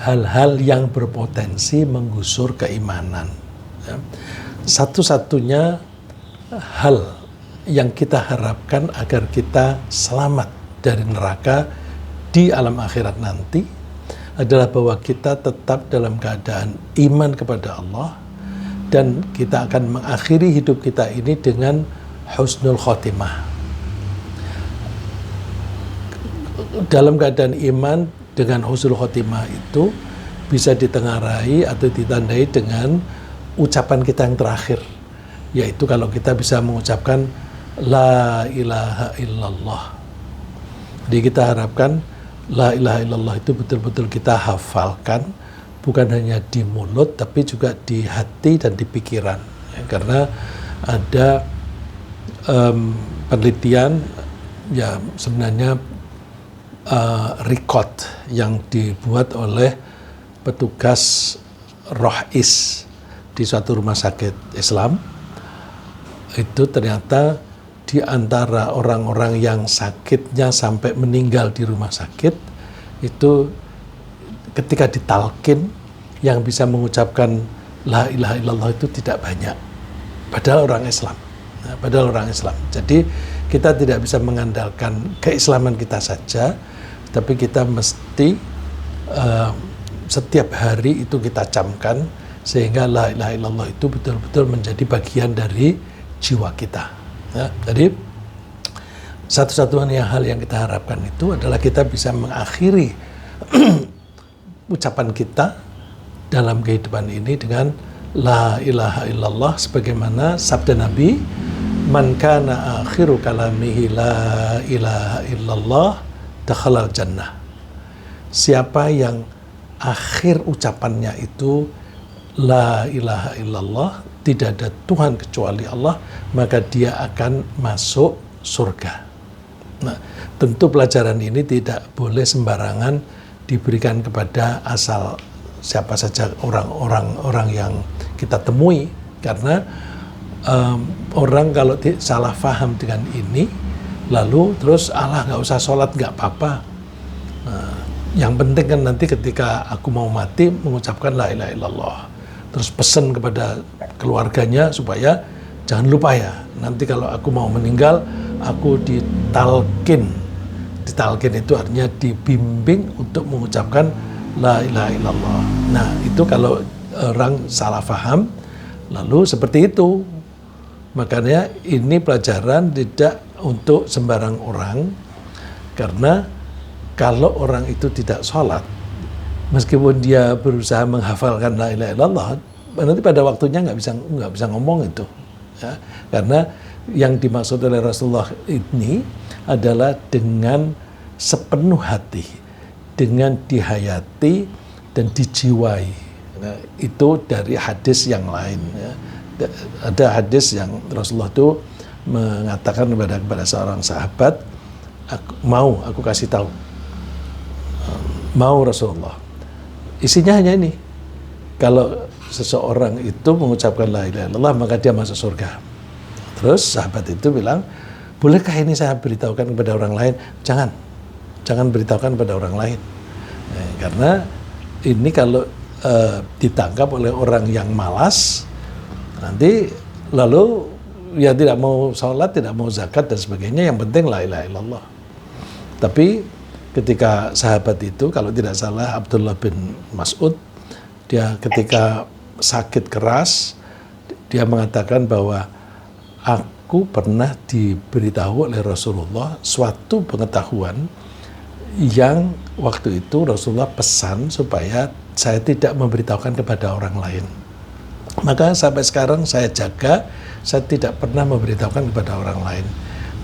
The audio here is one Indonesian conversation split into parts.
hal-hal yang berpotensi menggusur keimanan. Ya. Satu-satunya hal yang kita harapkan agar kita selamat dari neraka di alam akhirat nanti adalah bahwa kita tetap dalam keadaan iman kepada Allah dan kita akan mengakhiri hidup kita ini dengan husnul khotimah. Dalam keadaan iman dengan husnul khotimah itu bisa ditengarai atau ditandai dengan ucapan kita yang terakhir, yaitu kalau kita bisa mengucapkan la ilaha illallah. Jadi kita harapkan la ilaha illallah itu betul-betul kita hafalkan, bukan hanya di mulut tapi juga di hati dan di pikiran. Ya, karena ada penelitian ya sebenarnya record yang dibuat oleh petugas rohis di suatu rumah sakit Islam, itu ternyata di antara orang-orang yang sakitnya sampai meninggal di rumah sakit, itu ketika ditalkin yang bisa mengucapkan la ilaha illallah itu tidak banyak, padahal orang Islam. Nah, padahal orang Islam. Jadi kita tidak bisa mengandalkan keislaman kita saja, tapi kita mesti setiap hari itu kita camkan sehingga la ilaha illallah itu betul-betul menjadi bagian dari jiwa kita. Ya, jadi satu-satunya hal yang kita harapkan itu adalah kita bisa mengakhiri ucapan kita dalam kehidupan ini dengan la ilaha illallah sebagaimana sabda Nabi, man kana akhiru kalamihi la ilaha illallah dakhalal jannah. Siapa yang akhir ucapannya itu la ilaha illallah, tidak ada Tuhan kecuali Allah, maka dia akan masuk surga. Nah, tentu pelajaran ini tidak boleh sembarangan diberikan kepada asal siapa saja orang yang kita temui, karena orang kalau salah paham dengan ini, lalu terus nggak usah sholat nggak apa-apa. Nah, yang penting kan nanti ketika aku mau mati mengucapkan la ilaha illallah. Terus pesan kepada keluarganya supaya jangan lupa ya, nanti kalau aku mau meninggal, aku ditalkin. Ditalkin itu artinya dibimbing untuk mengucapkan la ilaha illallah. Nah, itu kalau orang salah paham, lalu seperti itu. Makanya ini pelajaran tidak untuk sembarang orang, karena kalau orang itu tidak sholat, meskipun dia berusaha menghafalkan la ilaha illallah, nanti pada waktunya nggak bisa ngomong itu, ya. Karena yang dimaksud oleh Rasulullah ini adalah dengan sepenuh hati, dengan dihayati dan dijiwai. Nah, itu dari hadis yang lain. Ya. Ada hadis yang Rasulullah itu mengatakan kepada seorang sahabat, aku kasih tahu, mau Rasulullah. Isinya hanya ini, kalau seseorang itu mengucapkan la ilaha illallah maka dia masuk surga. Terus sahabat itu bilang, bolehkah ini saya beritahukan kepada orang lain? Jangan beritahukan kepada orang lain. Karena ini kalau ditangkap oleh orang yang malas, nanti lalu ya tidak mau sholat, tidak mau zakat dan sebagainya, yang penting la ilaha illallah. Tapi ketika sahabat itu, kalau tidak salah Abdullah bin Mas'ud, dia ketika sakit keras, dia mengatakan bahwa aku pernah diberitahu oleh Rasulullah suatu pengetahuan yang waktu itu Rasulullah pesan supaya saya tidak memberitahukan kepada orang lain. Maka sampai sekarang saya jaga, saya tidak pernah memberitahukan kepada orang lain.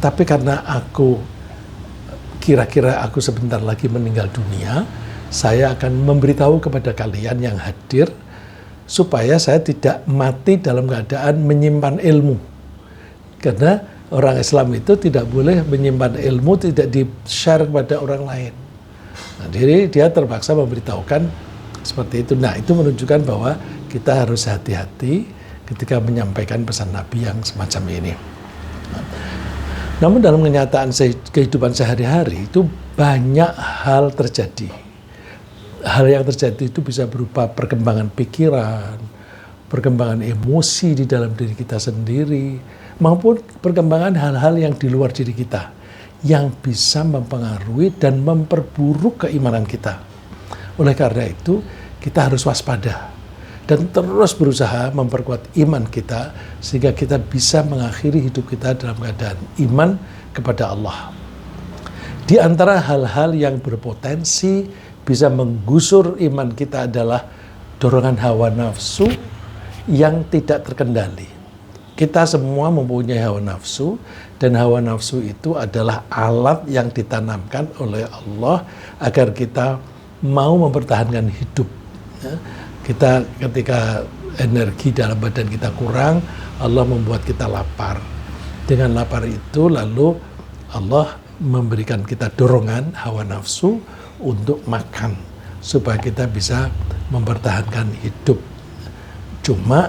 Tapi karena kira-kira aku sebentar lagi meninggal dunia, saya akan memberitahu kepada kalian yang hadir supaya saya tidak mati dalam keadaan menyimpan ilmu. Karena orang Islam itu tidak boleh menyimpan ilmu, tidak di-share kepada orang lain. Nah, jadi dia terpaksa memberitahukan seperti itu. Nah, itu menunjukkan bahwa kita harus hati-hati ketika menyampaikan pesan Nabi yang semacam ini. Namun dalam kenyataan kehidupan sehari-hari itu banyak hal terjadi. hal yang terjadi itu bisa berupa perkembangan pikiran, perkembangan emosi di dalam diri kita sendiri, maupun perkembangan hal-hal yang di luar diri kita yang bisa mempengaruhi dan memperburuk keimanan kita. Oleh karena itu, kita harus waspada dan terus berusaha memperkuat iman kita sehingga kita bisa mengakhiri hidup kita dalam keadaan iman kepada Allah. Di antara hal-hal yang berpotensi bisa menggusur iman kita adalah dorongan hawa nafsu yang tidak terkendali. Kita semua mempunyai hawa nafsu, dan hawa nafsu itu adalah alat yang ditanamkan oleh Allah agar kita mau mempertahankan hidup. Kita ketika energi dalam badan kita kurang, Allah membuat kita lapar. Dengan lapar itu lalu Allah memberikan kita dorongan hawa nafsu untuk makan supaya kita bisa mempertahankan hidup. Cuma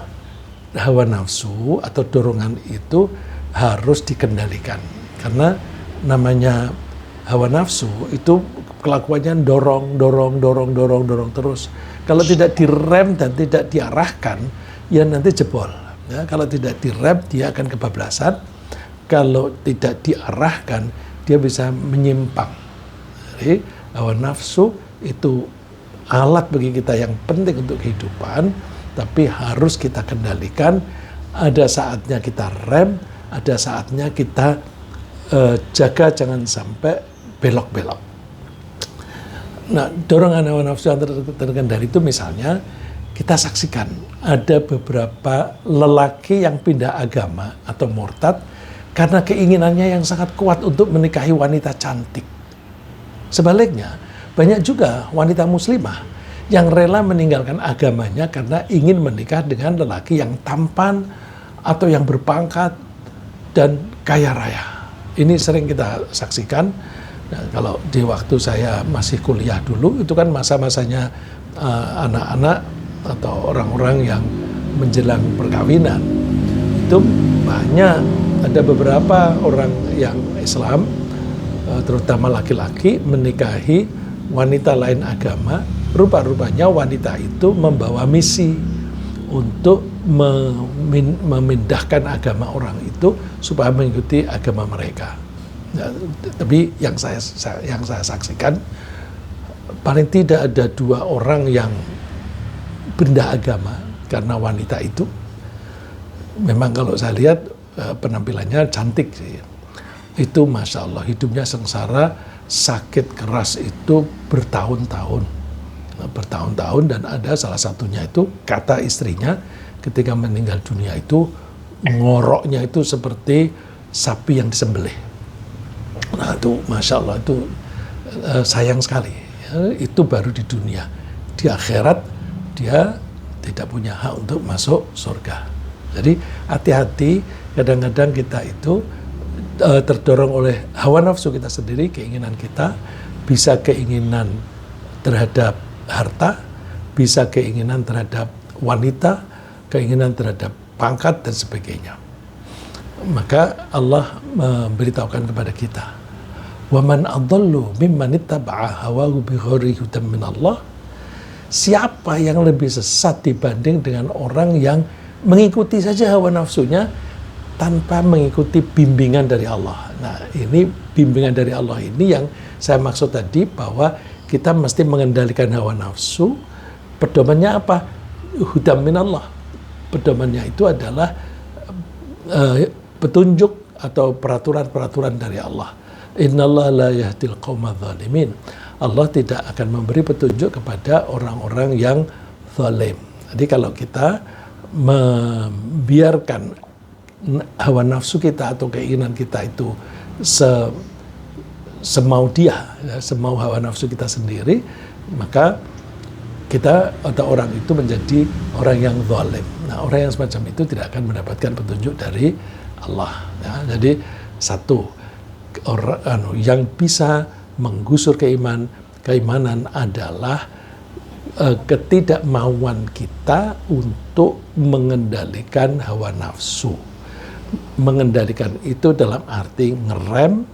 hawa nafsu atau dorongan itu harus dikendalikan, karena namanya hawa nafsu itu kelakuannya dorong terus. Kalau tidak direm dan tidak diarahkan, ya nanti jebol. Ya, kalau tidak direm dia akan kebablasan. Kalau tidak diarahkan dia bisa menyimpang. Jadi hawa nafsu itu alat bagi kita yang penting untuk kehidupan, tapi harus kita kendalikan. Ada saatnya kita rem, ada saatnya kita jaga jangan sampai belok-belok. Nah, dorongan hawa nafsu yang terkendali itu misalnya kita saksikan ada beberapa lelaki yang pindah agama atau murtad karena keinginannya yang sangat kuat untuk menikahi wanita cantik. Sebaliknya, banyak juga wanita muslimah yang rela meninggalkan agamanya karena ingin menikah dengan lelaki yang tampan atau yang berpangkat dan kaya raya. Ini sering kita saksikan. Nah, kalau di waktu saya masih kuliah dulu, itu kan masa-masanya anak-anak atau orang-orang yang menjelang perkawinan. Itu banyak, ada beberapa orang yang Islam, terutama laki-laki, menikahi wanita lain agama. Rupa-rupanya wanita itu membawa misi untuk memindahkan agama orang itu supaya mengikuti agama mereka. Ya, tapi yang saya saksikan paling tidak ada 2 orang yang pindah agama karena wanita itu. Memang kalau saya lihat penampilannya cantik sih. Itu Masya Allah, hidupnya sengsara, sakit keras itu bertahun-tahun dan ada salah satunya itu kata istrinya ketika meninggal dunia itu ngoroknya itu seperti sapi yang disembelih. Nah itu Masya Allah, itu sayang sekali ya, itu baru di dunia. Di akhirat dia tidak punya hak untuk masuk surga. Jadi hati-hati, kadang-kadang kita itu terdorong oleh hawa nafsu kita sendiri, keinginan kita, bisa keinginan terhadap harta, bisa keinginan terhadap wanita, keinginan terhadap pangkat dan sebagainya. Maka Allah memberitahukan kepada kita, "Waman adallu mimman ittaba'a hawahu bighairi hudan min Allah." Siapa yang lebih sesat dibanding dengan orang yang mengikuti saja hawa nafsunya tanpa mengikuti bimbingan dari Allah. Nah, ini bimbingan dari Allah ini yang saya maksud tadi, bahwa kita mesti mengendalikan hawa nafsu. Pedomannya apa? Hudan min Allah. Pedomannya itu adalah petunjuk atau peraturan-peraturan dari Allah. Innallaha la yahdil qaumadz zalimin. Allah tidak akan memberi petunjuk kepada orang-orang yang zalim. Jadi kalau kita membiarkan hawa nafsu kita atau keinginan kita itu semau dia, ya, semau hawa nafsu kita sendiri, maka kita atau orang itu menjadi orang yang zalim. Nah, orang yang semacam itu tidak akan mendapatkan petunjuk dari Allah. Ya. Jadi satu, orang yang bisa menggusur keimanan adalah ketidakmauan kita untuk mengendalikan hawa nafsu. Mengendalikan itu dalam arti ngerem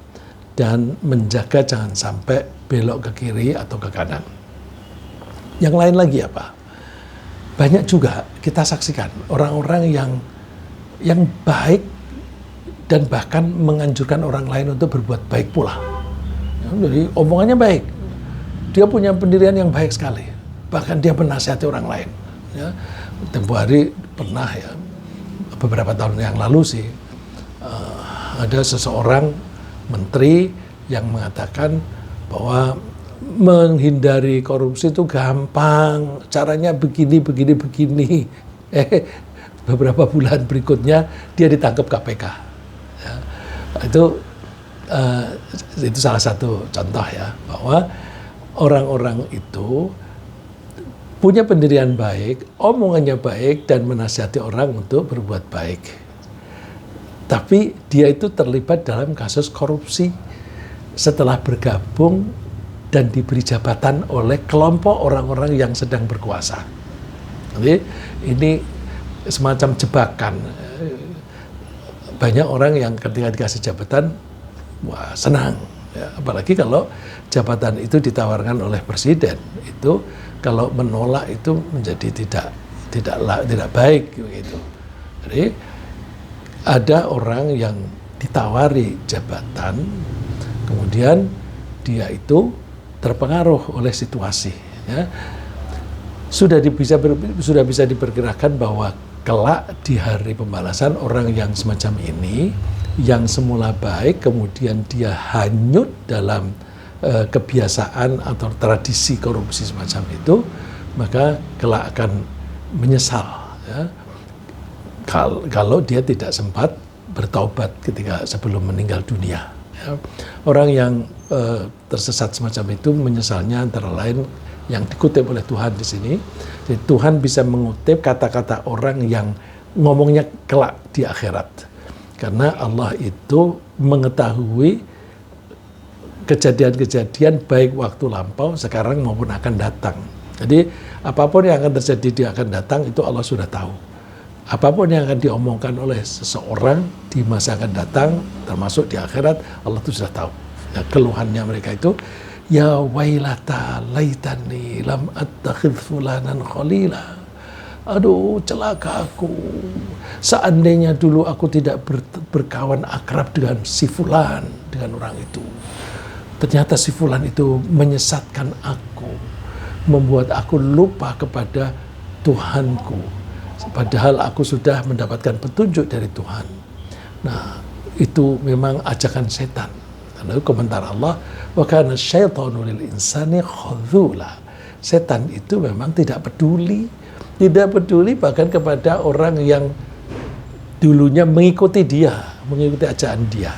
dan menjaga jangan sampai belok ke kiri atau ke kanan. Yang lain lagi apa? Banyak juga kita saksikan orang-orang yang baik dan bahkan menganjurkan orang lain untuk berbuat baik pula. Jadi omongannya baik, dia punya pendirian yang baik sekali, bahkan dia menasihati orang lain. Ya, tempo hari pernah ya, beberapa tahun yang lalu sih, ada seseorang menteri yang mengatakan bahwa menghindari korupsi itu gampang, caranya begini. Beberapa bulan berikutnya dia ditangkap KPK. Ya, itu salah satu contoh ya, bahwa orang-orang itu punya pendirian baik, omongannya baik, dan menasihati orang untuk berbuat baik. Tapi dia itu terlibat dalam kasus korupsi setelah bergabung dan diberi jabatan oleh kelompok orang-orang yang sedang berkuasa. Jadi ini semacam jebakan. Banyak orang yang ketika dikasih jabatan, wah senang. Ya, apalagi kalau jabatan itu ditawarkan oleh presiden, itu kalau menolak itu menjadi tidak baik begitu. Jadi ada orang yang ditawari jabatan, kemudian dia itu terpengaruh oleh situasi. Ya. Sudah bisa diperkirakan bahwa kelak di hari pembalasan orang yang semacam ini, yang semula baik, kemudian dia hanyut dalam kebiasaan atau tradisi korupsi semacam itu, maka kelak akan menyesal. Ya. Kalau dia tidak sempat bertaubat ketika sebelum meninggal dunia. Ya. Orang yang tersesat semacam itu menyesalnya antara lain yang dikutip oleh Tuhan di sini. Jadi Tuhan bisa mengutip kata-kata orang yang ngomongnya kelak di akhirat. Karena Allah itu mengetahui kejadian-kejadian baik waktu lampau, sekarang maupun akan datang. Jadi apapun yang akan terjadi di akan datang itu Allah sudah tahu. Apapun yang akan diomongkan oleh seseorang di masa akan datang, termasuk di akhirat, Allah itu sudah tahu. Ya, keluhannya mereka itu, ya wailata laitani lam attakhidh fulanan khalila. Aduh, celaka aku. Seandainya dulu aku tidak berkawan akrab dengan si fulan, dengan orang itu. Ternyata si fulan itu menyesatkan aku, membuat aku lupa kepada Tuhanku. Padahal aku sudah mendapatkan petunjuk dari Tuhan. Nah, itu memang ajakan setan. Lalu komentar Allah, wa kana syaitanu lil insani khadzula. Setan itu memang tidak peduli bahkan kepada orang yang dulunya mengikuti dia, mengikuti ajakan dia.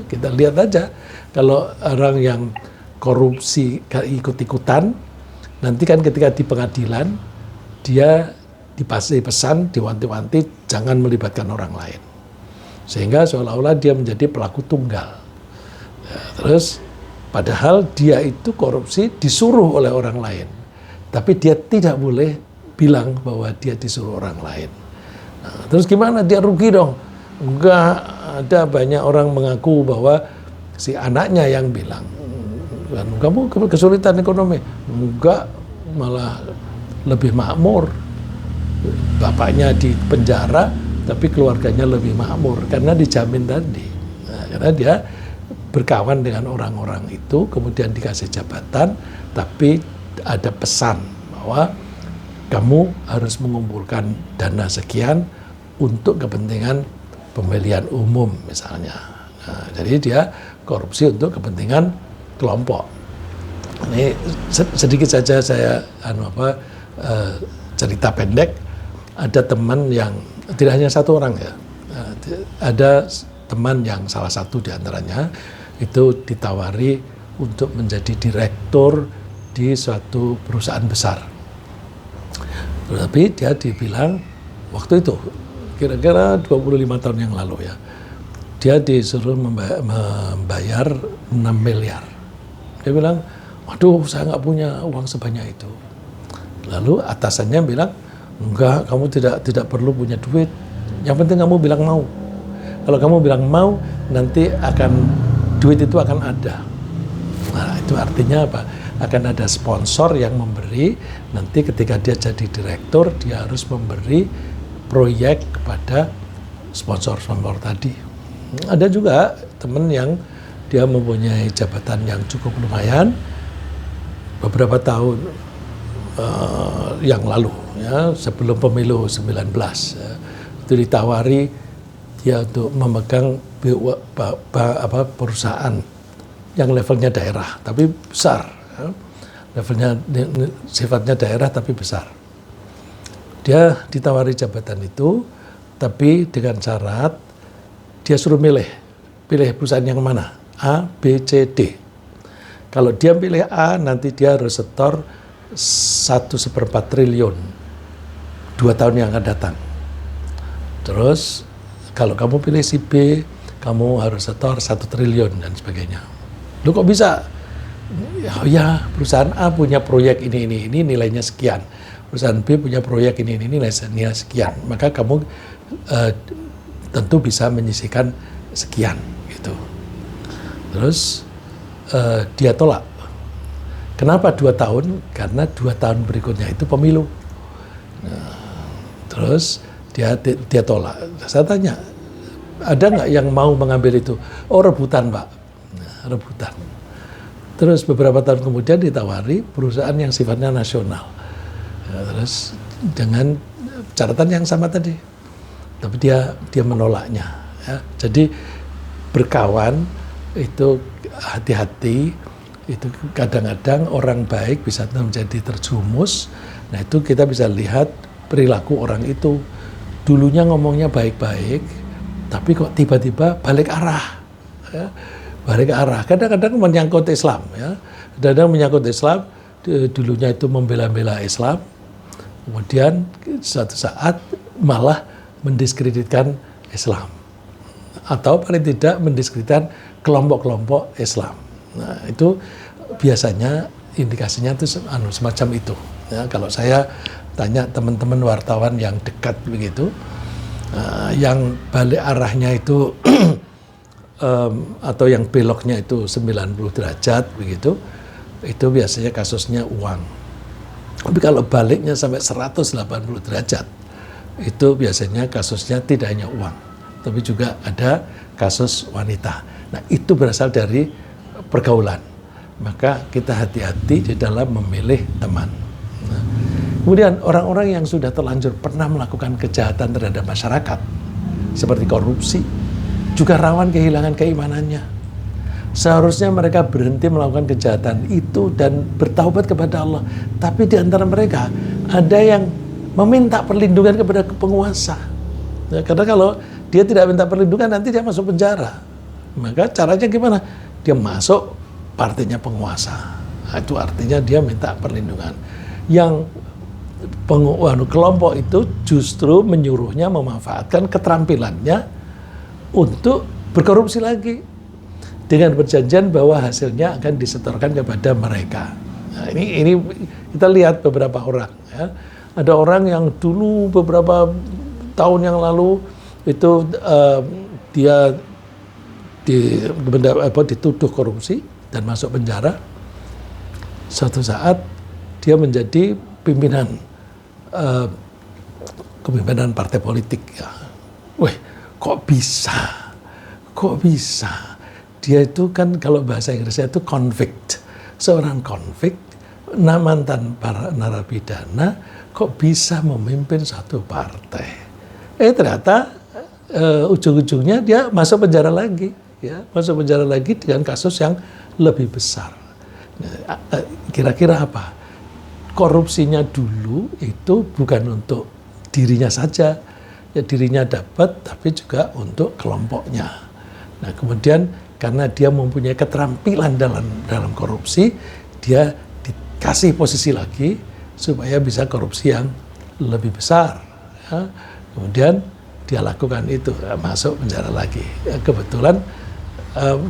Kita lihat aja, kalau orang yang korupsi ikut-ikutan, nanti kan ketika di pengadilan, dia dipasih pesan, diwanti-wanti, jangan melibatkan orang lain. Sehingga seolah-olah dia menjadi pelaku tunggal. Ya, terus, padahal dia itu korupsi disuruh oleh orang lain. Tapi dia tidak boleh bilang bahwa dia disuruh orang lain. Nah, terus gimana? Dia rugi dong? Enggak, ada banyak orang mengaku bahwa si anaknya yang bilang, kamu kesulitan ekonomi. Enggak, malah lebih makmur. Bapaknya di penjara, tapi keluarganya lebih makmur karena dijamin tadi. Nah, karena dia berkawan dengan orang-orang itu, kemudian dikasih jabatan, tapi ada pesan bahwa kamu harus mengumpulkan dana sekian untuk kepentingan pemilihan umum misalnya. Nah, jadi dia korupsi untuk kepentingan kelompok. Ini sedikit saja saya cerita pendek. Ada teman yang tidak hanya satu orang ya, ada teman yang salah satu diantaranya itu ditawari untuk menjadi direktur di suatu perusahaan besar. Tetapi dia dibilang waktu itu kira-kira 25 tahun yang lalu ya, dia disuruh membayar 6 miliar. Dia bilang, waduh saya nggak punya uang sebanyak itu. Lalu atasannya bilang, enggak, kamu tidak perlu punya duit. Yang penting kamu bilang mau. Kalau kamu bilang mau, nanti duit itu akan ada. Nah, itu artinya apa? akan ada sponsor yang memberi. Nanti ketika dia jadi direktur, dia harus memberi proyek kepada sponsor-sponsor tadi. Ada juga teman yang dia mempunyai jabatan yang cukup lumayan beberapa tahun yang lalu, ya, sebelum pemilu 19, ya, itu ditawari dia untuk memegang perusahaan yang levelnya daerah tapi besar, ya. Levelnya sifatnya daerah tapi besar. Dia ditawari jabatan itu, tapi dengan syarat dia suruh pilih perusahaan yang mana, A, B, C, D. Kalau dia pilih A, nanti dia harus setor 1/4 triliun 2 tahun yang akan datang. Terus kalau kamu pilih si B, kamu harus setor 1 triliun dan sebagainya. Lu kok bisa? Ya, perusahaan A punya proyek ini nilainya sekian. Perusahaan B punya proyek ini nilainya sekian. Maka kamu tentu bisa menyisihkan sekian gitu. Terus dia tolak. Kenapa 2 tahun? Karena 2 tahun berikutnya itu pemilu. Nah, terus dia tolak. Saya tanya, ada nggak yang mau mengambil itu? Oh, rebutan, Pak. Nah, rebutan. Terus beberapa tahun kemudian ditawari perusahaan yang sifatnya nasional. Nah, terus dengan catatan yang sama tadi. Tapi dia menolaknya. Ya. Jadi berkawan itu hati-hati. Itu kadang-kadang orang baik bisa menjadi terjumus. Nah, itu kita bisa lihat perilaku orang itu. Dulunya ngomongnya baik-baik, tapi kok tiba-tiba balik arah. Ya. Balik arah. Kadang-kadang menyangkut Islam. Ya. Kadang-kadang menyangkut Islam, dulunya itu membela-bela Islam. Kemudian suatu saat malah mendiskreditkan Islam. Atau paling tidak mendiskreditkan kelompok-kelompok Islam. Nah, itu biasanya indikasinya itu semacam itu. Ya, kalau saya tanya teman-teman wartawan yang dekat begitu, yang balik arahnya itu atau yang beloknya itu 90 derajat begitu, itu biasanya kasusnya uang. Tapi kalau baliknya sampai 180 derajat, itu biasanya kasusnya tidak hanya uang, tapi juga ada kasus wanita. Nah, itu berasal dari pergaulan. Maka kita hati-hati di dalam memilih teman. Nah, kemudian orang-orang yang sudah terlanjur pernah melakukan kejahatan terhadap masyarakat, seperti korupsi, juga rawan kehilangan keimanannya. Seharusnya mereka berhenti melakukan kejahatan itu dan bertaubat kepada Allah. Tapi di antara mereka ada yang meminta perlindungan kepada penguasa. Ya, karena kalau dia tidak minta perlindungan, nanti dia masuk penjara. Maka caranya gimana? Dia masuk partainya penguasa. Nah, itu artinya dia minta perlindungan. Yang kelompok itu justru menyuruhnya memanfaatkan keterampilannya untuk berkorupsi lagi dengan perjanjian bahwa hasilnya akan disetorkan kepada mereka. Nah, ini kita lihat beberapa orang. Ya. Ada orang yang dulu beberapa tahun yang lalu itu dia dituduh korupsi dan masuk penjara. Suatu saat dia menjadi pimpinan kepimpinan partai politik. Ya. Kok bisa? Dia itu kan kalau bahasa Inggrisnya itu convict. Seorang convict, mantan para narapidana, kok bisa memimpin satu partai. Ternyata ujung-ujungnya dia masuk penjara lagi. Ya, masuk penjara lagi dengan kasus yang lebih besar. Kira-kira apa? Korupsinya dulu itu bukan untuk dirinya saja, ya dirinya dapat, tapi juga untuk kelompoknya. Nah, kemudian karena dia mempunyai keterampilan dalam korupsi, dia dikasih posisi lagi supaya bisa korupsi yang lebih besar. Ya. Kemudian dia lakukan itu, masuk penjara lagi. Ya, kebetulan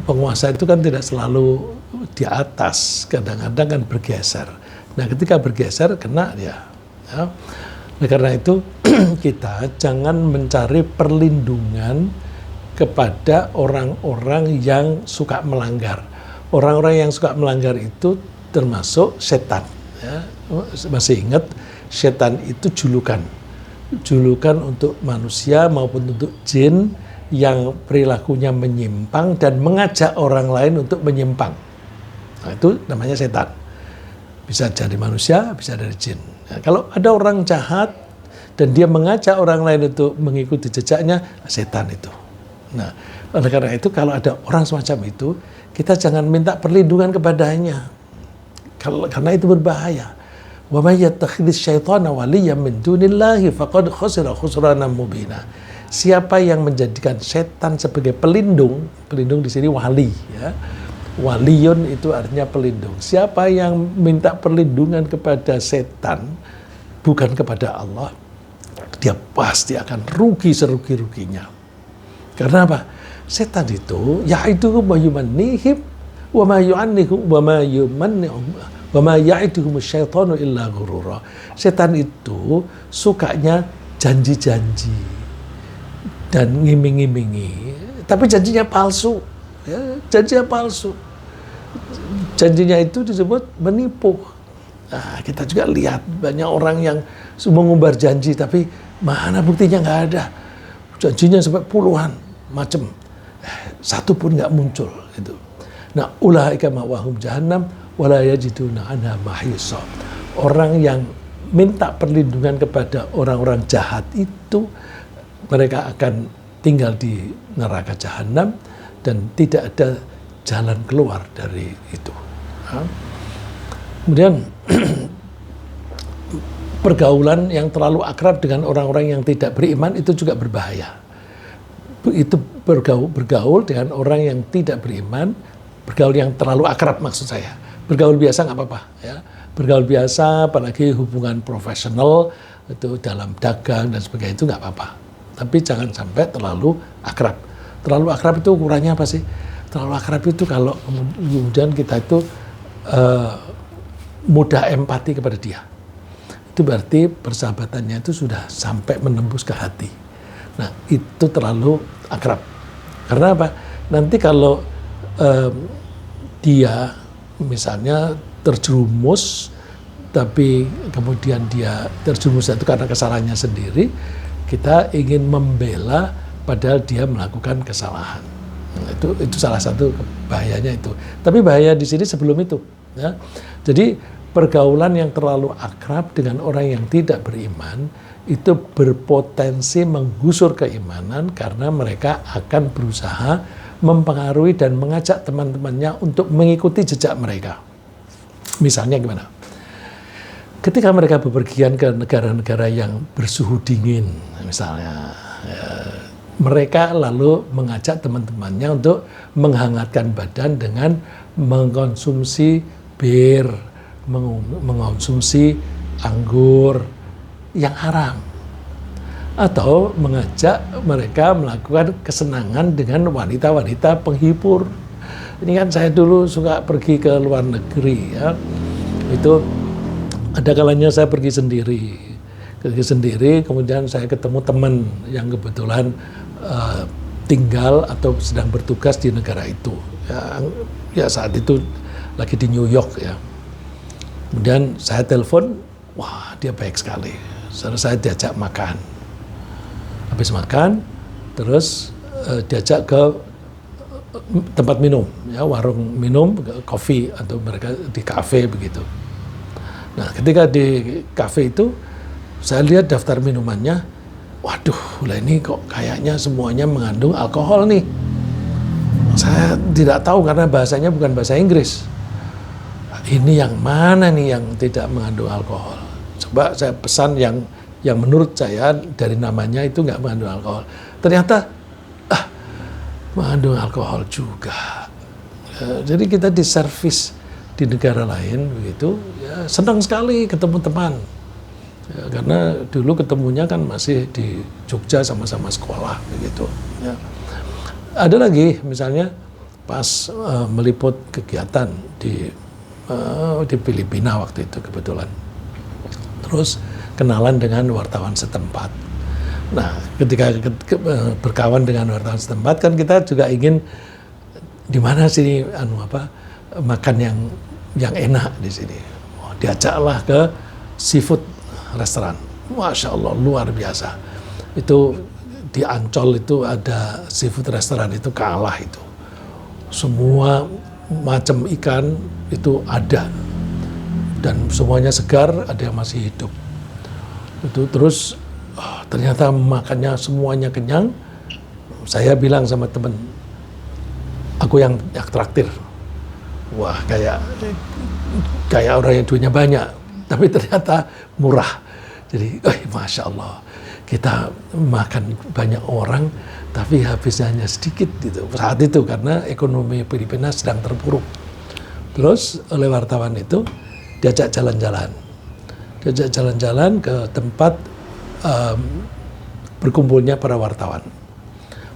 penguasa itu kan tidak selalu di atas, kadang-kadang kan bergeser. Nah, ketika bergeser kena dia. Ya. Nah, karena itu kita jangan mencari perlindungan kepada orang-orang yang suka melanggar. Orang-orang yang suka melanggar itu termasuk setan. Ya. Masih ingat, setan itu julukan untuk manusia maupun untuk jin yang perilakunya menyimpang dan mengajak orang lain untuk menyimpang. Nah, itu namanya setan. Bisa dari manusia, bisa dari jin. Nah, kalau ada orang jahat dan dia mengajak orang lain untuk mengikuti jejaknya, setan itu. Nah, oleh karena itu kalau ada orang semacam itu, kita jangan minta perlindungan kepadanya. Karena itu berbahaya. Wa may yattakhidz syaitana waliyyan min dunillahi faqad khasira khusranan mubina. Siapa yang menjadikan setan sebagai pelindung di sini wali, ya. Waliyun itu artinya pelindung. Siapa yang minta perlindungan kepada setan bukan kepada Allah, dia pasti akan rugi serugi-ruginya. Karena apa? Setan itu ya'iduhum wa yumannihim wa ma yu'annihum wa ma yumannihum wa ma ya'iduhum syaitanu illa ghurura. Setan itu sukanya janji-janji dan ngiming-ngimingi, tapi janjinya palsu. Ya, janjinya palsu. Janjinya itu disebut menipu. Nah, kita juga lihat banyak orang yang mengumbar janji, tapi mana buktinya nggak ada. Janjinya sampai puluhan macam, satu pun nggak muncul. Itu. Nah, ulaika ma'wahum jahannam wala yajiduna anha mahisa. Orang yang minta perlindungan kepada orang-orang jahat itu, mereka akan tinggal di neraka jahanam dan tidak ada jalan keluar dari itu. Kemudian pergaulan yang terlalu akrab dengan orang-orang yang tidak beriman itu juga berbahaya. Itu bergaul dengan orang yang tidak beriman, bergaul yang terlalu akrab maksud saya. Bergaul biasa nggak apa-apa, ya. Bergaul biasa, apalagi hubungan profesional itu dalam dagang dan sebagainya itu nggak apa-apa. Tapi jangan sampai terlalu akrab. Terlalu akrab itu ukurannya apa sih? Terlalu akrab itu kalau kemudian kita itu mudah empati kepada dia. Itu berarti persahabatannya itu sudah sampai menembus ke hati. Nah, itu terlalu akrab. Karena apa? Nanti kalau dia misalnya terjerumus, tapi kemudian dia terjerumus itu karena kesalahannya sendiri, kita ingin membela padahal dia melakukan kesalahan. Nah, itu salah satu bahayanya itu. Tapi bahaya di sini sebelum itu, ya. Jadi pergaulan yang terlalu akrab dengan orang yang tidak beriman itu berpotensi menggusur keimanan karena mereka akan berusaha mempengaruhi dan mengajak teman-temannya untuk mengikuti jejak mereka. Misalnya gimana? Ketika mereka bepergian ke negara-negara yang bersuhu dingin, misalnya, ya, mereka lalu mengajak teman-temannya untuk menghangatkan badan dengan mengkonsumsi bir, mengkonsumsi anggur yang haram. Atau mengajak mereka melakukan kesenangan dengan wanita-wanita penghibur. Ini kan saya dulu suka pergi ke luar negeri, ya. Itu ada kalanya saya pergi sendiri, kemudian saya ketemu teman yang kebetulan tinggal atau sedang bertugas di negara itu. Ya saat itu lagi di New York, ya. Kemudian saya telepon, wah dia baik sekali. Saya diajak makan. Habis makan, terus diajak ke tempat minum, ya, warung minum, kopi atau mereka di kafe begitu. Nah, ketika di kafe itu saya lihat daftar minumannya, waduh, lah ini kok kayaknya semuanya mengandung alkohol nih. Saya tidak tahu karena bahasanya bukan bahasa Inggris. Ini yang mana nih yang tidak mengandung alkohol? Coba saya pesan yang menurut saya dari namanya itu nggak mengandung alkohol. Ternyata mengandung alkohol juga. Jadi kita diservis di negara lain begitu, ya, senang sekali ketemu teman. Ya, karena dulu ketemunya kan masih di Jogja sama-sama sekolah begitu. Ya. Ada lagi misalnya pas meliput kegiatan di Filipina waktu itu kebetulan. Terus kenalan dengan wartawan setempat. Nah, ketika berkawan dengan wartawan setempat kan kita juga ingin di mana sih makan yang yang enak di sini. Diajaklah ke seafood restoran. Masya Allah, luar biasa. Itu di Ancol itu ada seafood restoran, itu kalah itu. Semua macam ikan itu ada. Dan semuanya segar, ada yang masih hidup. Itu terus ternyata makannya semuanya kenyang. Saya bilang sama teman, aku yang traktir. Wah, kayak orang yang duitnya banyak, tapi ternyata murah. Jadi, Masya Allah, kita makan banyak orang, tapi habisnya hanya sedikit gitu. Saat itu karena ekonomi Filipina sedang terpuruk. Terus oleh wartawan itu diajak jalan-jalan ke tempat berkumpulnya para wartawan.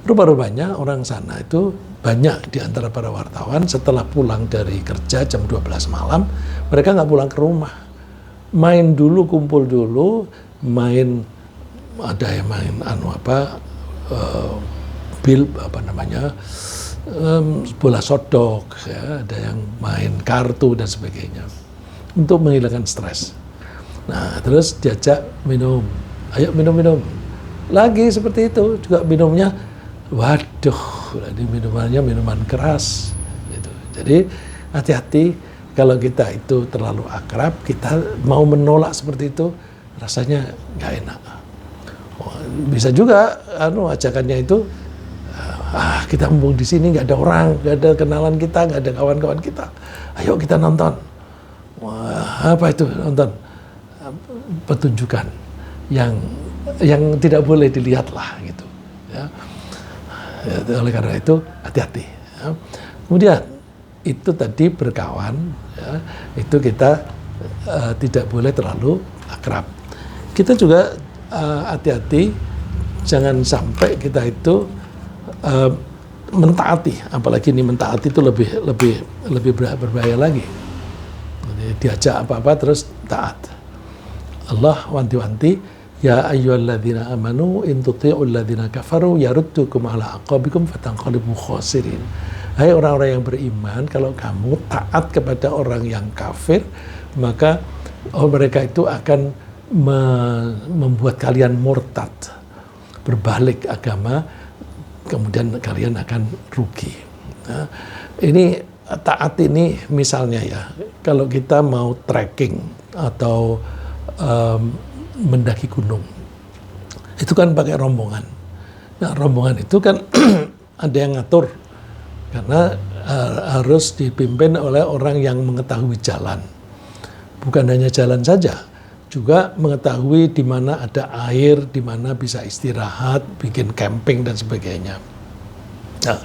Rupa-rupanya orang sana itu banyak di antara para wartawan setelah pulang dari kerja jam 12 malam, mereka nggak pulang ke rumah. Main dulu, kumpul dulu, ada yang main bola sodok, ya, ada yang main kartu dan sebagainya untuk menghilangkan stres. Nah, terus diajak minum, ayo minum. Lagi seperti itu juga minumnya, waduh, ini minumannya minuman keras. Gitu. Jadi hati-hati kalau kita itu terlalu akrab, kita mau menolak seperti itu, rasanya nggak enak. Bisa juga ajakannya itu, kita mumpung di sini nggak ada orang, nggak ada kenalan kita, nggak ada kawan-kawan kita, ayo kita nonton. Wah, apa itu nonton? Pertunjukan yang tidak boleh dilihat lah gitu. Ya. Oleh karena itu hati-hati. Ya. Kemudian itu tadi berkawan, ya, itu kita tidak boleh terlalu akrab. Kita juga hati-hati, jangan sampai kita itu mentaati, apalagi ini mentaati itu lebih berbahaya lagi. Jadi diajak apa-apa terus taat. Allah wanti-wanti, ya ayyuhalladzina amanu in tuti'ul ladzina kafaru yaruddukum ala aqabikum fatanqalibu khasirin. Hai orang-orang yang beriman, kalau kamu taat kepada orang yang kafir, maka mereka itu akan membuat kalian murtad, berbalik agama, kemudian kalian akan rugi. Nah, ini taat ini misalnya ya, kalau kita mau trekking atau mendaki gunung, itu kan pakai rombongan. Nah, rombongan itu kan ada yang ngatur, karena harus dipimpin oleh orang yang mengetahui jalan. Bukan hanya jalan saja, juga mengetahui di mana ada air, di mana bisa istirahat, bikin camping dan sebagainya. Nah,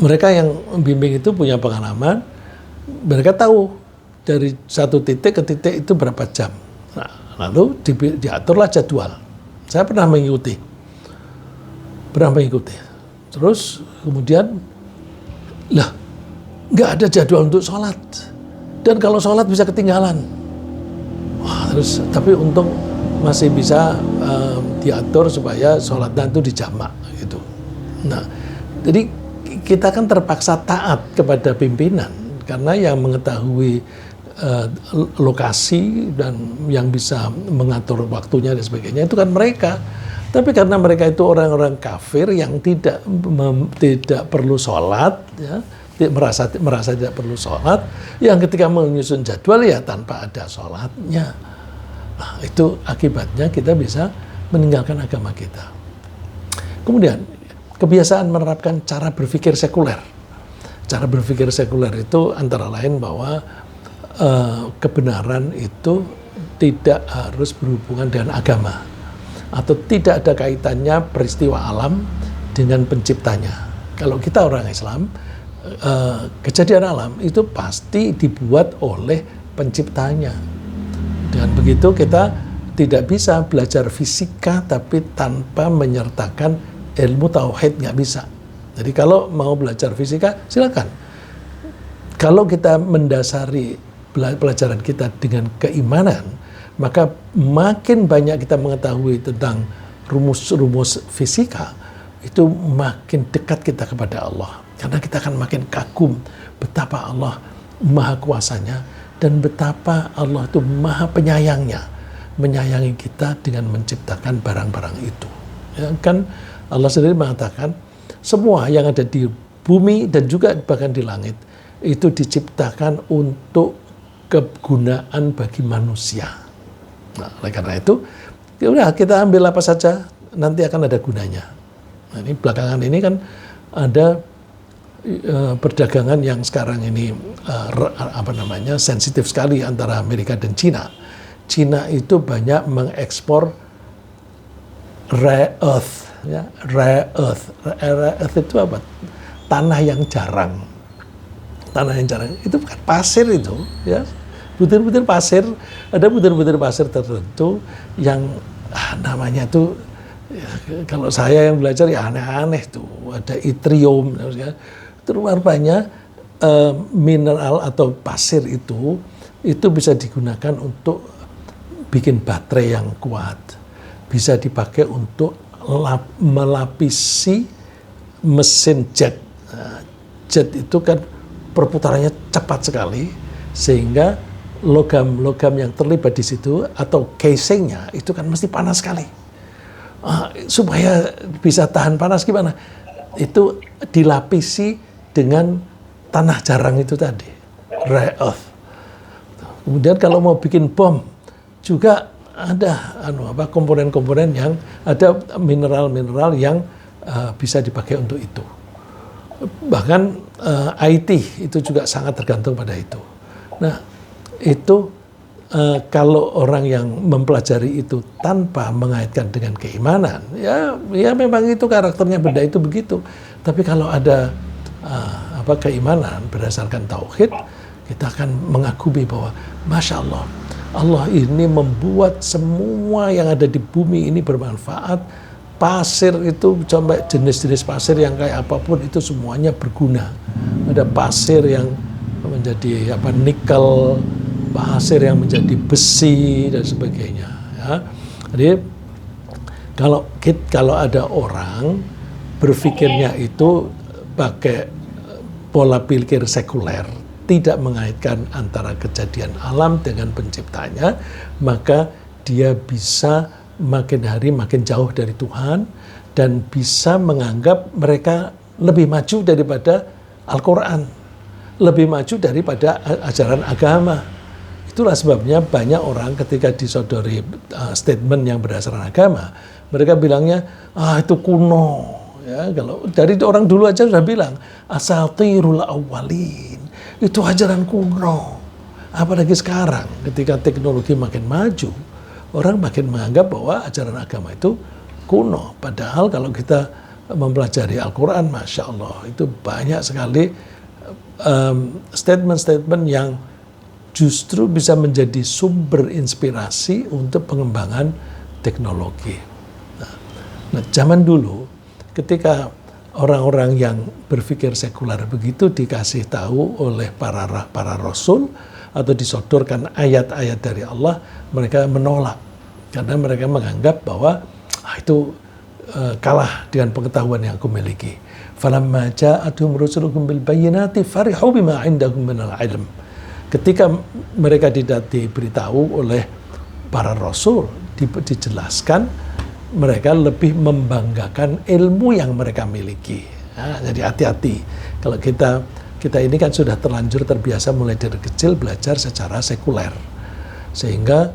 mereka yang membimbing itu punya pengalaman, mereka tahu dari satu titik ke titik itu berapa jam. Nah, lalu diaturlah jadwal. Saya pernah mengikuti. Terus kemudian, nggak ada jadwal untuk sholat. Dan kalau sholat bisa ketinggalan. Wah, terus tapi untung masih bisa diatur supaya sholatnya itu dijamak gitu. Nah, jadi kita kan terpaksa taat kepada pimpinan karena yang mengetahui lokasi dan yang bisa mengatur waktunya dan sebagainya itu kan mereka. Tapi karena mereka itu orang-orang kafir yang tidak perlu sholat, ya, merasa tidak perlu sholat, yang ketika menyusun jadwal ya tanpa ada sholatnya. Nah, itu akibatnya kita bisa meninggalkan agama kita. Kemudian kebiasaan menerapkan cara berpikir sekuler. Cara berpikir sekuler itu antara lain bahwa kebenaran itu tidak harus berhubungan dengan agama, atau tidak ada kaitannya peristiwa alam dengan penciptanya. Kalau kita orang Islam, kejadian alam itu pasti dibuat oleh penciptanya. Dengan begitu kita tidak bisa belajar fisika tapi tanpa menyertakan ilmu tauhid, nggak bisa. Jadi kalau mau belajar fisika silakan. Kalau kita mendasari pelajaran kita dengan keimanan, maka makin banyak kita mengetahui tentang rumus-rumus fisika, itu makin dekat kita kepada Allah. Karena kita akan makin kagum betapa Allah maha kuasanya, dan betapa Allah itu maha penyayangnya, menyayangi kita dengan menciptakan barang-barang itu. Ya, kan Allah sendiri mengatakan semua yang ada di bumi dan juga bahkan di langit itu diciptakan untuk kegunaan bagi manusia. Nah, oleh karena itu, ya udah kita ambil apa saja, nanti akan ada gunanya. Nah, ini belakangan ini kan ada perdagangan yang sekarang ini sensitif sekali antara Amerika dan Cina. Cina itu banyak mengekspor rare earth, ya, rare earth. Rare earth itu apa? Tanah yang jarang. Tanah yang jarang itu bukan pasir itu, ya. Butir-butir pasir, ada butir-butir pasir tertentu yang namanya tuh, ya, kalau saya yang belajar ya aneh-aneh tuh, ada yttrium, ya. Terus rupanya mineral atau pasir itu bisa digunakan untuk bikin baterai yang kuat, bisa dipakai untuk melapisi mesin jet. Nah, jet itu kan perputarannya cepat sekali, sehingga logam-logam yang terlibat di situ atau casingnya itu kan mesti panas sekali. Supaya bisa tahan panas gimana? Itu dilapisi dengan tanah jarang itu tadi, rare earth. Kemudian kalau mau bikin bom juga ada komponen-komponen yang ada mineral-mineral yang bisa dipakai untuk itu. Bahkan IT itu juga sangat tergantung pada itu. Nah, itu kalau orang yang mempelajari itu tanpa mengaitkan dengan keimanan, ya memang itu karakternya benda itu begitu. Tapi kalau ada keimanan berdasarkan tauhid, kita akan mengagumi bahwa Masya Allah, Allah ini membuat semua yang ada di bumi ini bermanfaat. Pasir itu sampai jenis-jenis pasir yang kayak apapun itu semuanya berguna. Ada pasir yang menjadi nikel, pasir yang menjadi besi dan sebagainya. Ya. Jadi kalau ada orang berpikirnya itu pakai pola pikir sekuler, tidak mengaitkan antara kejadian alam dengan penciptanya, maka dia bisa makin hari makin jauh dari Tuhan dan bisa menganggap mereka lebih maju daripada Al-Quran, lebih maju daripada ajaran agama. Itulah sebabnya banyak orang ketika disodori statement yang berdasarkan agama, mereka bilangnya, itu kuno. Ya, kalau dari orang dulu aja sudah bilang, asatirul awwalin, itu ajaran kuno. Apalagi sekarang ketika teknologi makin maju, orang makin menganggap bahwa ajaran agama itu kuno. Padahal kalau kita mempelajari Al-Quran, Masya Allah, itu banyak sekali statement-statement yang justru bisa menjadi sumber inspirasi untuk pengembangan teknologi. Nah, zaman dulu, ketika orang-orang yang berpikir sekuler begitu dikasih tahu oleh para rasul atau disodorkan ayat-ayat dari Allah, mereka menolak karena mereka menganggap bahwa itu kalah dengan pengetahuan yang aku miliki. Falamma ja'atuhum rusuluhum bil bayyinati farihu bima 'indahum minal 'ilm. Ketika mereka diberitahu oleh para rasul, dijelaskan, mereka lebih membanggakan ilmu yang mereka miliki. Nah, jadi hati-hati. Kalau kita ini kan sudah terlanjur terbiasa mulai dari kecil belajar secara sekuler. Sehingga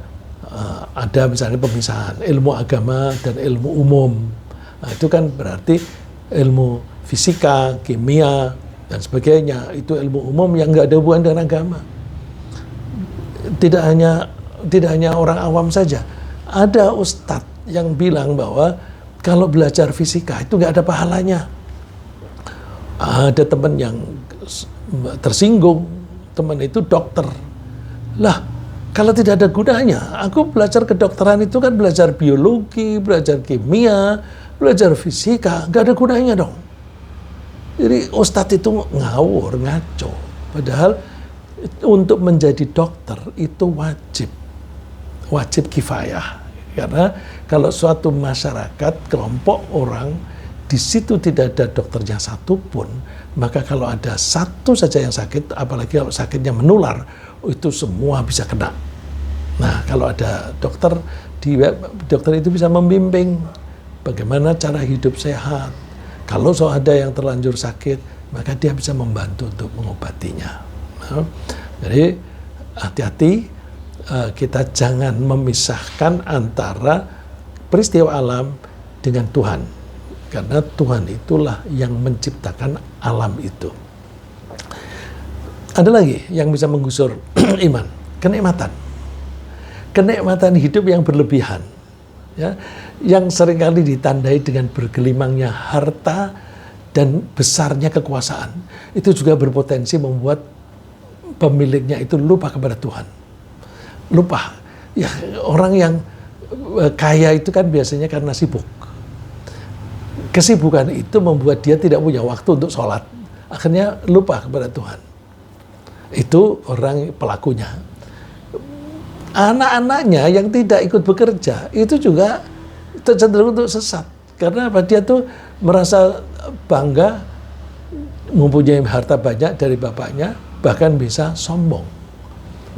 ada misalnya pemisahan ilmu agama dan ilmu umum. Nah, itu kan berarti ilmu fisika, kimia, dan sebagainya. Itu ilmu umum yang nggak ada hubungan dengan agama. Tidak hanya orang awam saja. Ada ustadz yang bilang bahwa kalau belajar fisika itu nggak ada pahalanya. Ada teman yang tersinggung, teman itu dokter. Lah, kalau tidak ada gunanya, aku belajar kedokteran itu kan belajar biologi, belajar kimia, belajar fisika, nggak ada gunanya dong. Jadi ustadz itu ngawur, ngaco. Padahal untuk menjadi dokter itu wajib kifayah. Karena kalau suatu masyarakat, kelompok orang di situ tidak ada dokternya satupun, maka kalau ada satu saja yang sakit, apalagi kalau sakitnya menular, itu semua bisa kena. Nah, kalau ada dokter, dokter itu bisa membimbing bagaimana cara hidup sehat. Kalau ada yang terlanjur sakit, maka dia bisa membantu untuk mengobatinya. Nah, jadi hati-hati, kita jangan memisahkan antara peristiwa alam dengan Tuhan. Karena Tuhan itulah yang menciptakan alam itu. Ada lagi yang bisa menggusur iman, kenikmatan. Kenikmatan hidup yang berlebihan. Ya, yang seringkali ditandai dengan bergelimangnya harta dan besarnya kekuasaan. Itu juga berpotensi membuat pemiliknya itu lupa kepada Tuhan. Lupa. Ya, orang yang kaya itu kan biasanya karena sibuk. Kesibukan itu membuat dia tidak punya waktu untuk sholat. Akhirnya lupa kepada Tuhan. Itu orang pelakunya. Anak-anaknya yang tidak ikut bekerja itu juga cenderung untuk sesat. Karena apa? Dia tuh merasa bangga mempunyai harta banyak dari bapaknya, bahkan bisa sombong.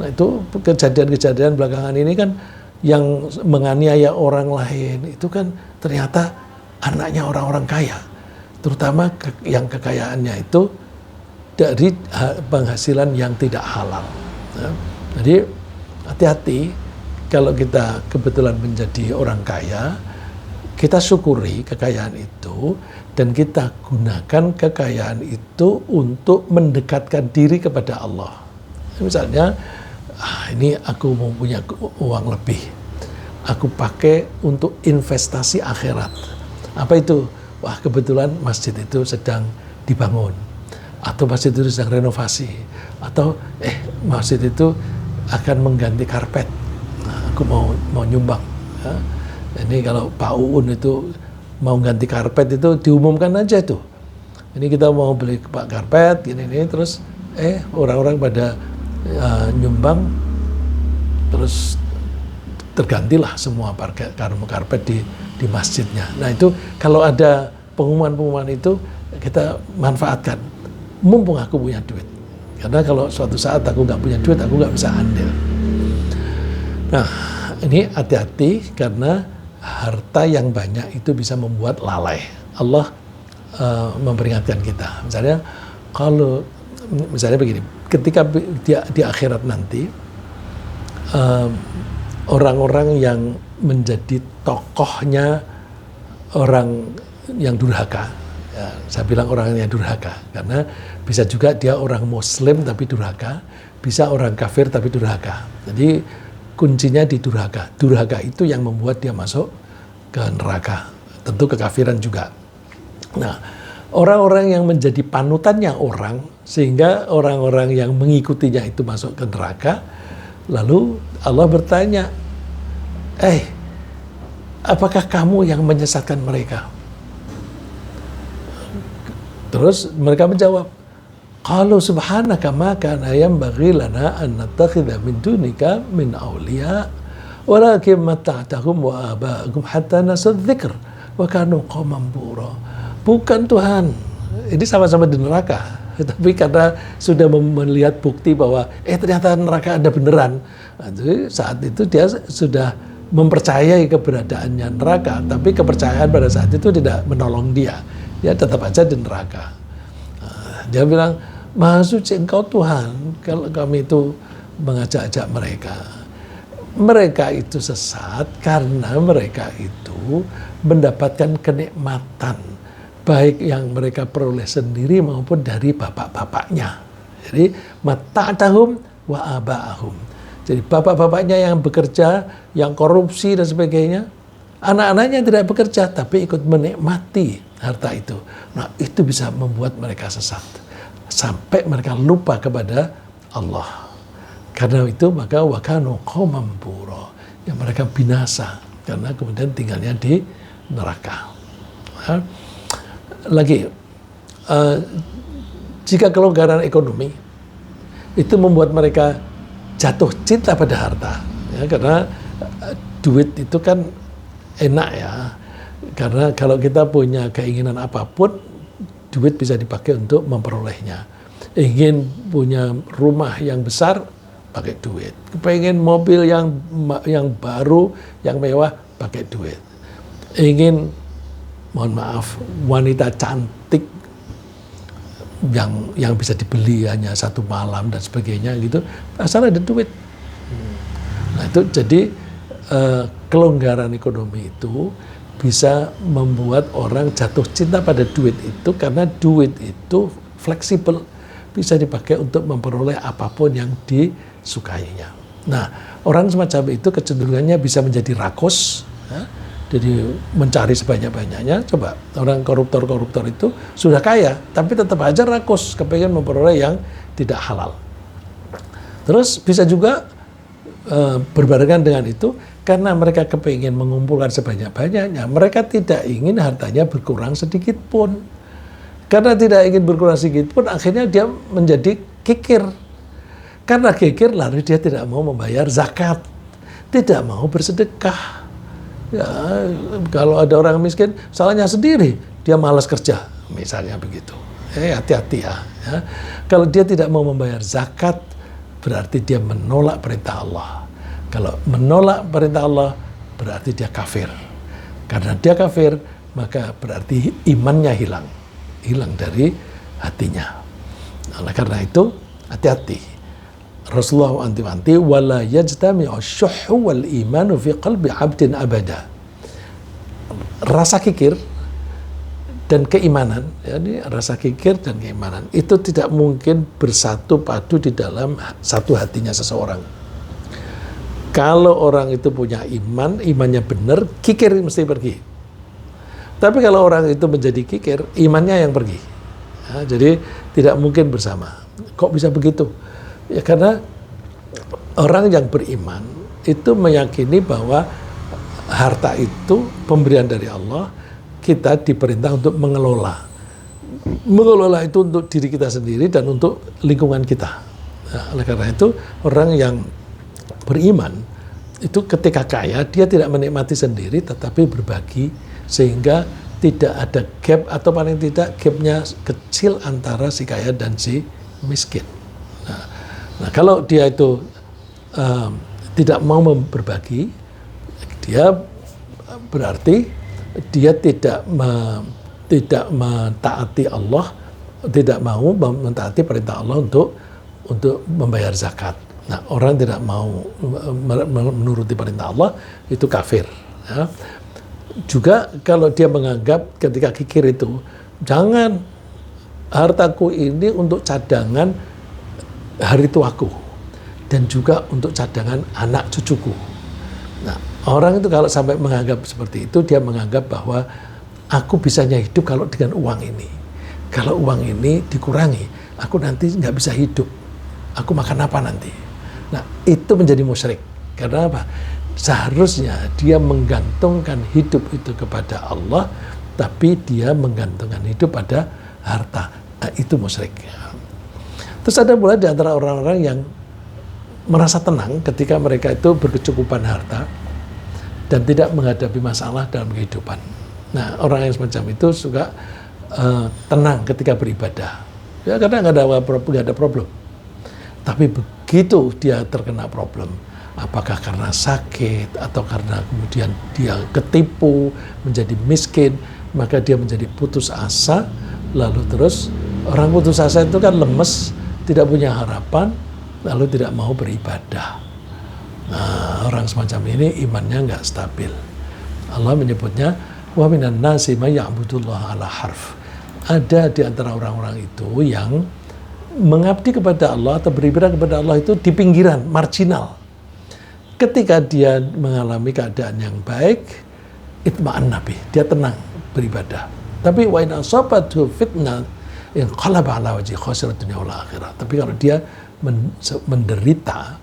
Nah, itu kejadian-kejadian belakangan ini kan yang menganiaya orang lain itu kan ternyata anaknya orang-orang kaya, terutama yang kekayaannya itu dari penghasilan yang tidak halal. Nah, jadi hati-hati kalau kita kebetulan menjadi orang kaya, kita syukuri kekayaan itu dan kita gunakan kekayaan itu untuk mendekatkan diri kepada Allah. Misalnya, ini aku mau punya uang lebih, aku pakai untuk investasi akhirat. Apa itu? Wah, kebetulan masjid itu sedang dibangun, atau masjid itu sedang renovasi, atau masjid itu akan mengganti karpet. Nah, aku mau nyumbang. Ya. Ini kalau Pak Uun itu mau ganti karpet itu diumumkan aja tuh. Ini kita mau beli Pak karpet, gini terus orang-orang pada nyumbang, terus tergantilah semua karpet di masjidnya. Nah, itu kalau ada pengumuman-pengumuman itu kita manfaatkan. Mumpung aku punya duit. Karena kalau suatu saat aku nggak punya duit, aku nggak bisa andil. Nah, ini hati-hati karena harta yang banyak itu bisa membuat lalai. Allah memperingatkan kita. Misalnya begini, ketika di akhirat nanti, orang-orang yang menjadi tokohnya orang yang durhaka. Ya, saya bilang orang yang durhaka karena bisa juga dia orang Muslim tapi durhaka, bisa orang kafir tapi durhaka. Jadi kuncinya di durhaka. Durhaka itu yang membuat dia masuk ke neraka. Tentu kekafiran juga. Nah, orang-orang yang menjadi panutannya orang sehingga orang-orang yang mengikutinya itu masuk ke neraka. Lalu Allah bertanya, apakah kamu yang menyesatkan mereka? Terus mereka menjawab, qalu subhanaka ma kana yanbaghi lana an nattakhidha min dunika min awliya walakin matta'tahum wa aba'ahum hatta nasu dzikr wa kanu qauman bura. Bukan Tuhan, ini sama-sama di neraka, tapi karena sudah melihat bukti bahwa ternyata neraka ada beneran. Jadi saat itu dia sudah mempercayai keberadaannya neraka, tapi kepercayaan pada saat itu tidak menolong dia. Dia tetap aja di neraka. Dia bilang, Maha suci engkau Tuhan, kalau kami itu mengajak-ajak mereka. Mereka itu sesat karena mereka itu mendapatkan kenikmatan, baik yang mereka peroleh sendiri maupun dari bapak-bapaknya. Jadi, mata'tahum wa aba'ahum. Jadi bapak-bapaknya yang bekerja, yang korupsi dan sebagainya, anak-anaknya tidak bekerja tapi ikut menikmati harta itu. Nah, itu bisa membuat mereka sesat sampai mereka lupa kepada Allah. Karena itu maka wa kanu qauman bura, yang mereka binasa karena kemudian tinggalnya di neraka. Nah, lagi jika kelonggaran ekonomi itu membuat mereka jatuh cinta pada harta, ya, karena duit itu kan enak ya. Karena kalau kita punya keinginan apapun, duit bisa dipakai untuk memperolehnya. Ingin punya rumah yang besar, pakai duit. Pengen mobil yang baru, yang mewah, pakai duit. Ingin, mohon maaf, wanita cantik yang bisa dibeli hanya satu malam dan sebagainya gitu, asal ada duit. Nah itu jadi kelonggaran ekonomi itu bisa membuat orang jatuh cinta pada duit itu karena duit itu fleksibel, bisa dipakai untuk memperoleh apapun yang disukainya. Nah, orang semacam itu kecenderungannya bisa menjadi rakus, ya, jadi mencari sebanyak-banyaknya. Coba orang koruptor itu sudah kaya, tapi tetap aja rakus, kepengen memperoleh yang tidak halal. Terus bisa juga berbarengan dengan itu, karena mereka kepingin mengumpulkan sebanyak-banyaknya, mereka tidak ingin hartanya berkurang sedikit pun. Karena tidak ingin berkurang sedikit pun, akhirnya dia menjadi kikir. Karena kikir, lalu dia tidak mau membayar zakat, tidak mau bersedekah. Ya, kalau ada orang miskin, salahnya sendiri, dia malas kerja, misalnya begitu. Hati-hati ya. Kalau dia tidak mau membayar zakat, berarti dia menolak perintah Allah. Kalau menolak perintah Allah, berarti dia kafir. Karena dia kafir, maka berarti imannya hilang dari hatinya. Oleh karena itu, hati-hati. Rasulullah anti-anti, wala yajtami'u syuhhu wal imanu fi qalbi 'abdin abada. Rasa kikir dan keimanan, jadi rasa kikir dan keimanan itu tidak mungkin bersatu padu di dalam satu hatinya seseorang. Kalau orang itu punya iman, imannya benar, kikir mesti pergi. Tapi kalau orang itu menjadi kikir, imannya yang pergi. Ya, jadi tidak mungkin bersama. Kok bisa begitu? Ya karena orang yang beriman itu meyakini bahwa harta itu pemberian dari Allah, kita diperintah untuk mengelola. Mengelola itu untuk diri kita sendiri dan untuk lingkungan kita. Nah, oleh karena itu orang yang beriman itu ketika kaya dia tidak menikmati sendiri tetapi berbagi sehingga tidak ada gap atau paling tidak gapnya kecil antara si kaya dan si miskin. Nah kalau dia itu tidak mau berbagi, dia berarti dia tidak mentaati Allah, tidak mau mentaati perintah Allah untuk membayar zakat. Nah, orang tidak mau menuruti perintah Allah, itu kafir. Ya. Juga kalau dia menganggap ketika kikir itu, jangan hartaku ini untuk cadangan hari tuaku, dan juga untuk cadangan anak cucuku. Nah, orang itu kalau sampai menganggap seperti itu, dia menganggap bahwa aku bisanya hidup kalau dengan uang ini. Kalau uang ini dikurangi, aku nanti nggak bisa hidup. Aku makan apa nanti? Nah, itu menjadi musyrik. Karena apa? Seharusnya dia menggantungkan hidup itu kepada Allah, tapi dia menggantungkan hidup pada harta. Nah, itu musyrik. Terus ada pula di antara orang-orang yang merasa tenang ketika mereka itu berkecukupan harta dan tidak menghadapi masalah dalam kehidupan. Nah, orang yang semacam itu suka tenang ketika beribadah. Ya, karena nggak ada problem. Tapi begitu dia terkena problem, apakah karena sakit atau karena kemudian dia ketipu, menjadi miskin, maka dia menjadi putus asa, lalu terus orang putus asa itu kan lemes, tidak punya harapan, lalu tidak mau beribadah. Nah, orang semacam ini imannya nggak stabil. Allah menyebutnya, wa minan nasi may ya'budullah ala harf. Ada di antara orang-orang itu yang mengabdi kepada Allah atau beribadah kepada Allah itu di pinggiran, marginal. Ketika dia mengalami keadaan yang baik, itma'an nabi, dia tenang beribadah. Tapi wa in asabathu fitnah in qalaba ala wajhi khasira dunya wal akhirah. Tapi kalau dia menderita,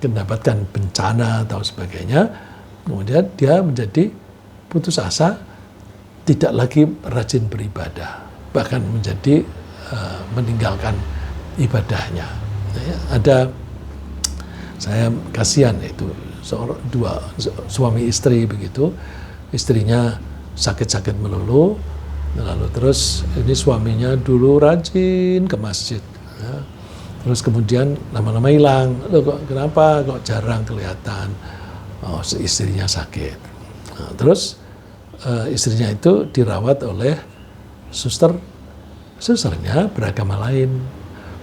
mendapatkan bencana atau sebagainya, kemudian dia menjadi putus asa, tidak lagi rajin beribadah, bahkan menjadi meninggalkan ibadahnya. Ada, saya kasihan itu dua suami istri begitu, istrinya sakit-sakit melulu. Lalu terus ini suaminya dulu rajin ke masjid, ya. Terus kemudian lama-lama hilang. Loh, kenapa kok jarang kelihatan? Oh, istrinya sakit. Nah, terus istrinya itu dirawat oleh susternya beragama lain.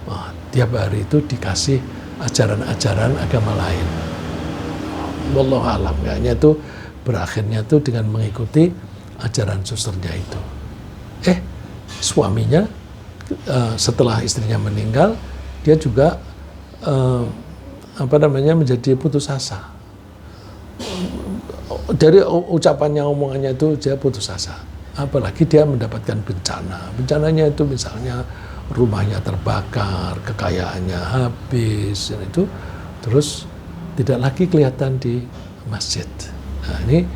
Oh, tiap hari itu dikasih ajaran-ajaran agama lain. Wallahu alam, kayaknya itu berakhirnya itu dengan mengikuti ajaran susternya itu. Suaminya setelah istrinya meninggal, dia juga menjadi putus asa. Dari ucapannya, omongannya itu dia putus asa. Apalagi dia mendapatkan bencana. Bencananya itu misalnya rumahnya terbakar, kekayaannya habis, dan itu terus tidak lagi kelihatan di masjid. Nah, ini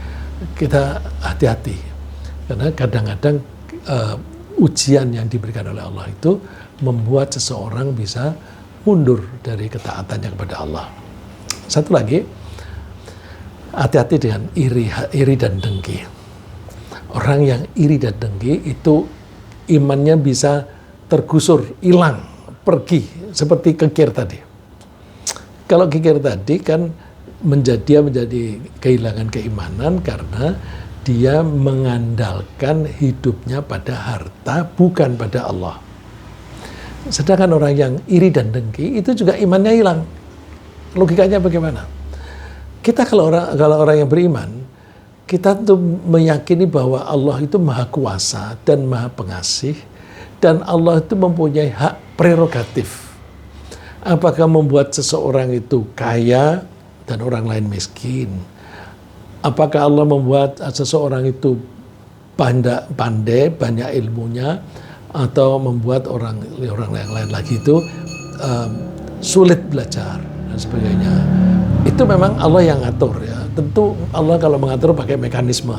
kita hati-hati, karena kadang-kadang ujian yang diberikan oleh Allah itu membuat seseorang bisa mundur dari ketaatannya kepada Allah. Satu lagi, hati-hati dengan iri dan dengki. Orang yang iri dan dengki itu imannya bisa tergusur, hilang, pergi, seperti kikir tadi. Kalau kikir tadi kan menjadi kehilangan keimanan karena dia mengandalkan hidupnya pada harta, bukan pada Allah. Sedangkan orang yang iri dan dengki itu juga imannya hilang. Logikanya bagaimana? Kita kalau orang yang beriman, kita tuh meyakini bahwa Allah itu maha kuasa dan maha pengasih, dan Allah itu mempunyai hak prerogatif. Apakah membuat seseorang itu kaya dan orang lain miskin? Apakah Allah membuat seseorang itu pandai, banyak ilmunya, atau membuat orang yang lain lagi itu sulit belajar dan sebagainya? Itu memang Allah yang ngatur, ya. Tentu Allah kalau mengatur pakai mekanisme.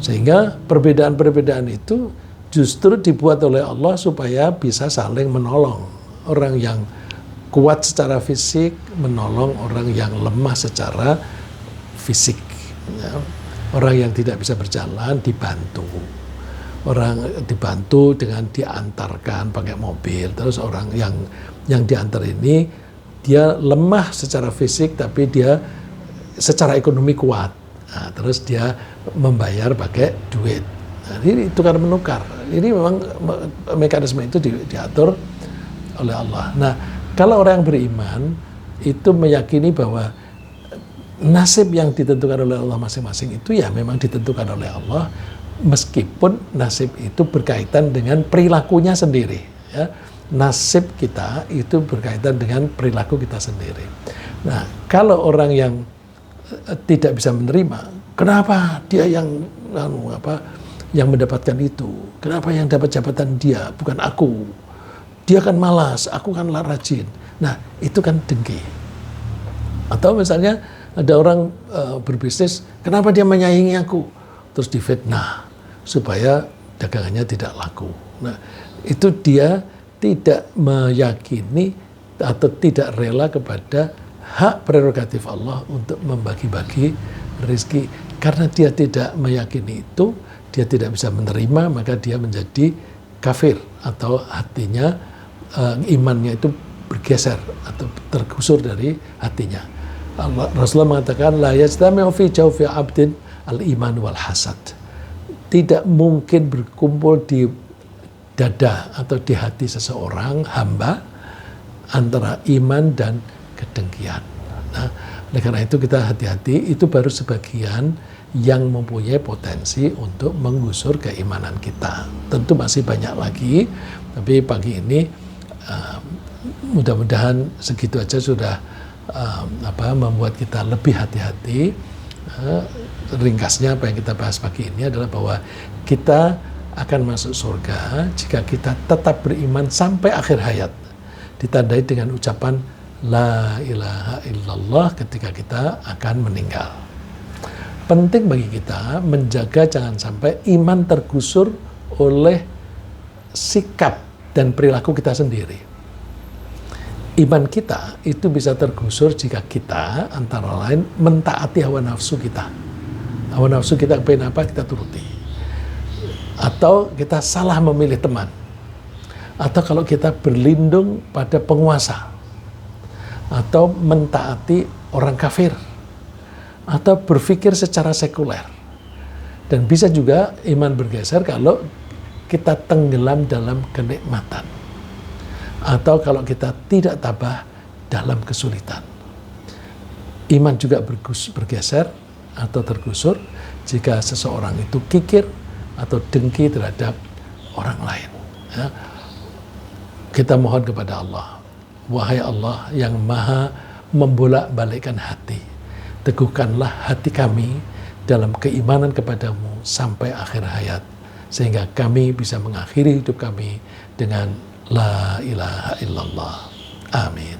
Sehingga perbedaan-perbedaan itu justru dibuat oleh Allah supaya bisa saling menolong. Orang yang kuat secara fisik menolong orang yang lemah secara fisik. Ya. Orang yang tidak bisa berjalan dibantu. Orang dibantu dengan diantarkan pakai mobil. Terus orang yang diantar ini dia lemah secara fisik tapi dia secara ekonomi kuat. Nah, terus dia membayar pakai duit. Nah, ini tukar menukar. Ini memang mekanisme itu diatur oleh Allah. Nah, kalau orang yang beriman itu meyakini bahwa nasib yang ditentukan oleh Allah masing-masing itu ya memang ditentukan oleh Allah, meskipun nasib itu berkaitan dengan perilakunya sendiri. Ya. Nasib kita itu berkaitan dengan perilaku kita sendiri. Nah, kalau orang yang tidak bisa menerima, kenapa dia yang mendapatkan itu? Kenapa yang dapat jabatan dia, bukan aku? Dia kan malas, aku kan rajin. Nah, itu kan dengki. Atau misalnya ada orang berbisnis, kenapa dia menyaingi aku? Terus difitnah supaya dagangannya tidak laku. Nah, itu dia tidak meyakini atau tidak rela kepada hak prerogatif Allah untuk membagi-bagi rezeki. Karena dia tidak meyakini itu, dia tidak bisa menerima, maka dia menjadi kafir atau hatinya, imannya itu bergeser atau tergusur dari hatinya. Rasulullah mengatakan, la yajtami'u fi jawfi 'abdin al-iman wal hasad. Tidak mungkin berkumpul di dada atau di hati seseorang hamba antara iman dan kedengkian. Nah, oleh karena itu kita hati-hati, itu baru sebagian yang mempunyai potensi untuk menggusur keimanan kita. Tentu masih banyak lagi, tapi pagi ini mudah-mudahan segitu aja sudah membuat kita lebih hati-hati. Ringkasnya apa yang kita bahas pagi ini adalah bahwa kita akan masuk surga jika kita tetap beriman sampai akhir hayat, ditandai dengan ucapan la ilaha illallah ketika kita akan meninggal. Penting bagi kita menjaga jangan sampai iman tergusur oleh sikap dan perilaku kita sendiri. Iman kita itu bisa tergusur jika kita antara lain mentaati hawa nafsu kita. Hawa nafsu kita pengen apa, kita turuti. Atau kita salah memilih teman. Atau kalau kita berlindung pada penguasa. Atau mentaati orang kafir. Atau berpikir secara sekuler. Dan bisa juga iman bergeser kalau kita tenggelam dalam kenikmatan. Atau kalau kita tidak tabah dalam kesulitan. Iman juga bergeser atau tergusur jika seseorang itu kikir atau dengki terhadap orang lain. Ya. Kita mohon kepada Allah, wahai Allah yang maha membolak-balikkan hati, teguhkanlah hati kami dalam keimanan kepadamu sampai akhir hayat, sehingga kami bisa mengakhiri hidup kami dengan la ilaha illallah. Amin.